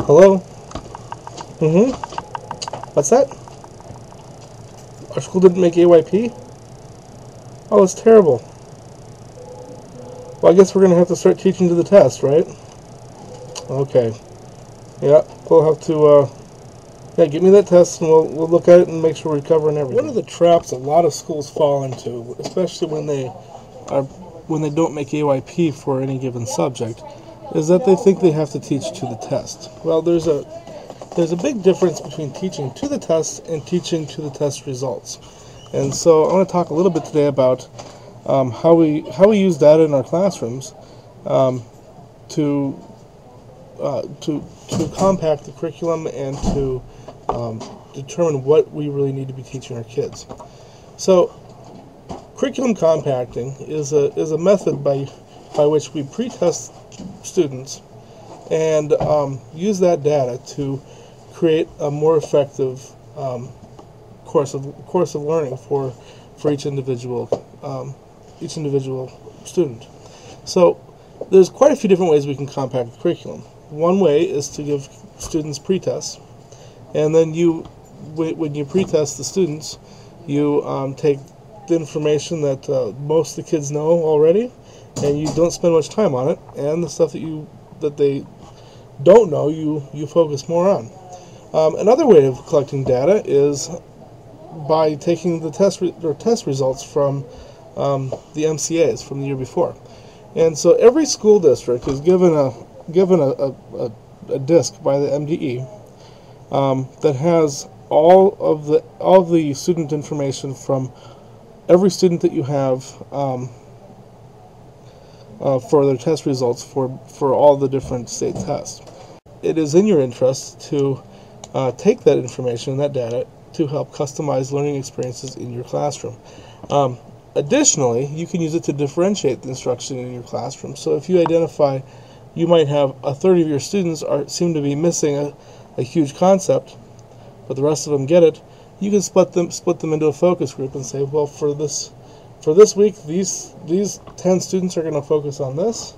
Hello? What's that? Our school didn't make AYP? Oh, it's terrible. Well, I guess we're going to have to start teaching to the test, right? Okay. Yeah, we'll have to, give me that test and we'll look at it and make sure we're covering everything. One of the traps a lot of schools fall into, especially when they don't make AYP for any given subject, is that they think they have to teach to the test. Well, there's a big difference between teaching to the test and teaching to the test results. And so I want to talk a little bit today about how we use data in our classrooms to compact the curriculum and to determine what we really need to be teaching our kids. So curriculum compacting is a method by which we pre-test students and use that data to create a more effective course of learning for each individual student. So there's quite a few different ways we can compact the curriculum. One way is to give students pre-tests, and then when you pre-test the students, you take the information that most of the kids know already, and you don't spend much time on it, and the stuff that they don't know, you focus more on. Another way of collecting data is by taking the test results from the MCAs from the year before. And so every school district is given a disc by the MDE that has all of the student information from every student that you have for their test results for all the different state tests. It is in your interest to take that information, that data, to help customize learning experiences in your classroom. Additionally, you can use it to differentiate the instruction in your classroom. So if you identify you might have a third of your students seem to be missing a huge concept, but the rest of them get it, you can split them into a focus group and say, well, for this week, these 10 students are going to focus on this,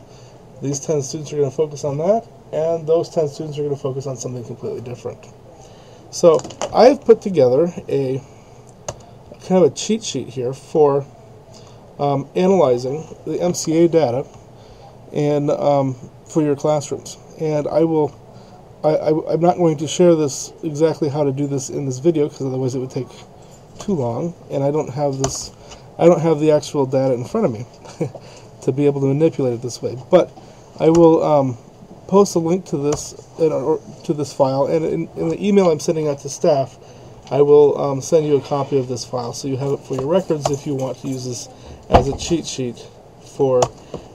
these 10 students are going to focus on that, and those 10 students are going to focus on something completely different. So I've put together a kind of a cheat sheet here for analyzing the MCA data and for your classrooms. And I'm not going to share this exactly how to do this in this video, because otherwise it would take too long, and I don't have the actual data in front of me to be able to manipulate it this way. But I will post a link to this file, and in the email I'm sending out to staff, I will send you a copy of this file so you have it for your records if you want to use this as a cheat sheet for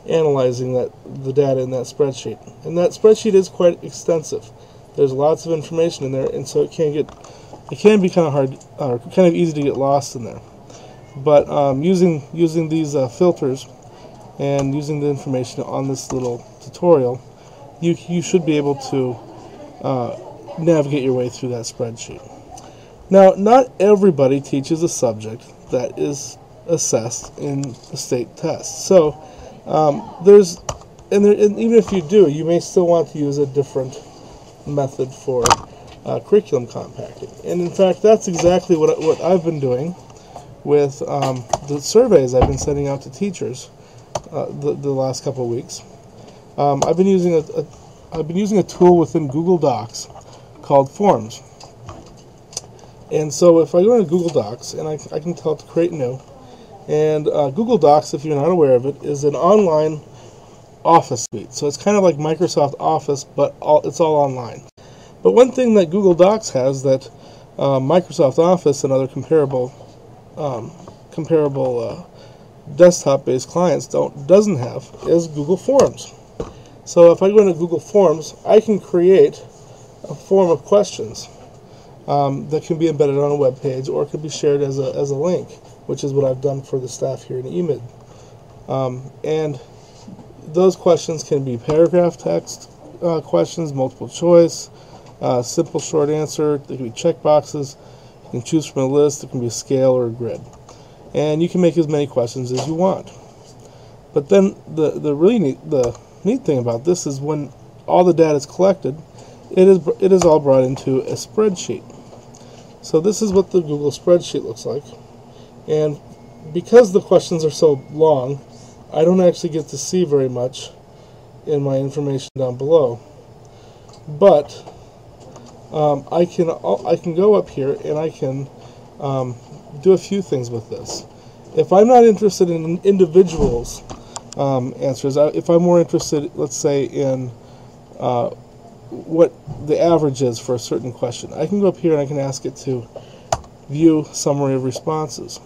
analyzing the data in that spreadsheet. And that spreadsheet is quite extensive. There's lots of information in there, and so it can be kind of hard, or kind of easy to get lost in there. But using these filters and using the information on this little tutorial, you should be able to navigate your way through that spreadsheet. Now, not everybody teaches a subject that is assessed in the state test. So even if you do, you may still want to use a different method for curriculum compacting. And in fact, that's exactly what I've been doing with the surveys I've been sending out to teachers the last couple of weeks. I've been using a tool within Google Docs called Forms. And so if I go into Google Docs and I can tell it to create new, and Google Docs, if you're not aware of it, is an online office suite. So it's kind of like Microsoft Office, but it's all online. But one thing that Google Docs has that Microsoft Office and other comparable desktop-based clients doesn't have is Google Forms. So if I go into Google Forms, I can create a form of questions that can be embedded on a web page, or it could be shared as a link, which is what I've done for the staff here in EMID. And those questions can be paragraph text questions, multiple choice, simple short answer. They can be check boxes. You can choose from a list. It can be a scale or a grid. And you can make as many questions as you want. But then the neat thing about this is when all the data is collected, it is all brought into a spreadsheet. So this is what the Google spreadsheet looks like. And because the questions are so long, I don't actually get to see very much in my information down below. But I can go up here and I can do a few things with this. If I'm not interested in individuals' answers, if I'm more interested, let's say, in what the average is for a certain question, I can go up here and I can ask it to view summary of responses.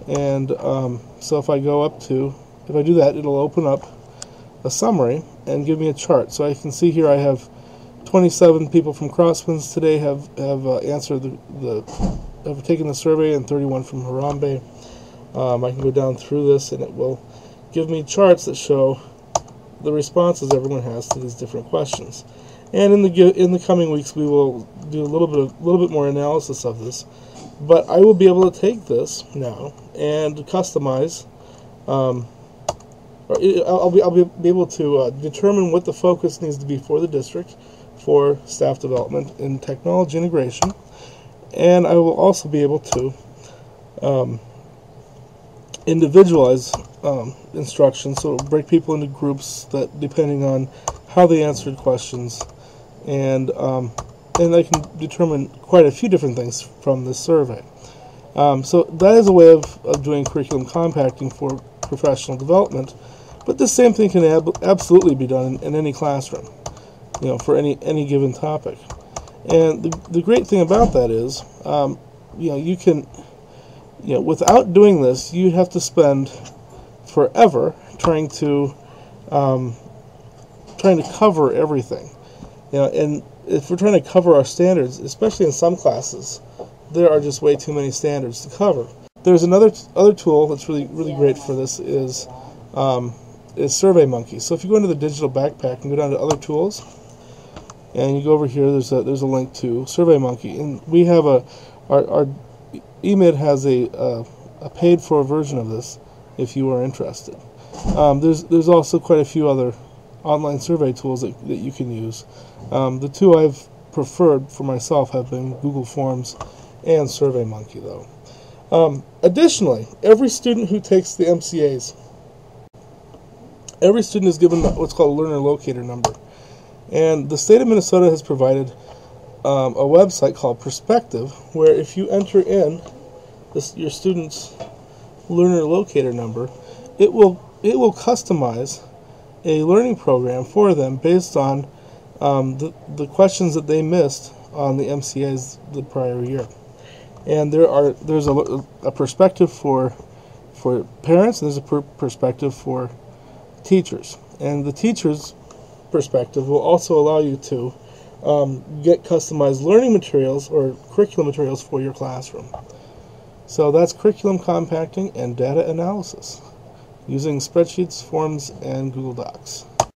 And so if I do that, it'll open up a summary and give me a chart. So I can see here I have 27 people from Crosswinds today have answered have taken the survey, and 31 from Harambe. I can go down through this and it will give me charts that show the responses everyone has to these different questions. And in the coming weeks, we will do a little bit more analysis of this. But I will be able to take this now and customize. I'll be able to determine what the focus needs to be for the district, for staff development and technology integration, and I will also be able to individualize instructions, so break people into groups that depending on how they answered questions, and I can determine quite a few different things from this survey. So that is a way of doing curriculum compacting for professional development, but the same thing can absolutely be done in any classroom, for any given topic. And the great thing about that is, you can, without doing this, you'd have to spend forever trying to cover everything. And if we're trying to cover our standards, especially in some classes, there are just way too many standards to cover. There's other tool that's really great for this is SurveyMonkey. So if you go into the digital backpack and go down to other tools, and you go over here, there's a link to SurveyMonkey, and we have our EMID has a paid for version of this if you are interested. There's also quite a few other online survey tools that you can use. The two I've preferred for myself have been Google Forms and SurveyMonkey, though. Additionally, every student who takes the MCAs, every student is given what's called a learner locator number. And the state of Minnesota has provided a website called Perspective, where if you enter in your student's learner locator number, it will customize a learning program for them based on the questions that they missed on the MCAs the prior year. And there's a perspective for parents, and there's a perspective for teachers. And the teachers' perspective will also allow you to get customized learning materials or curriculum materials for your classroom. So that's curriculum compacting and data analysis using spreadsheets, forms, and Google Docs.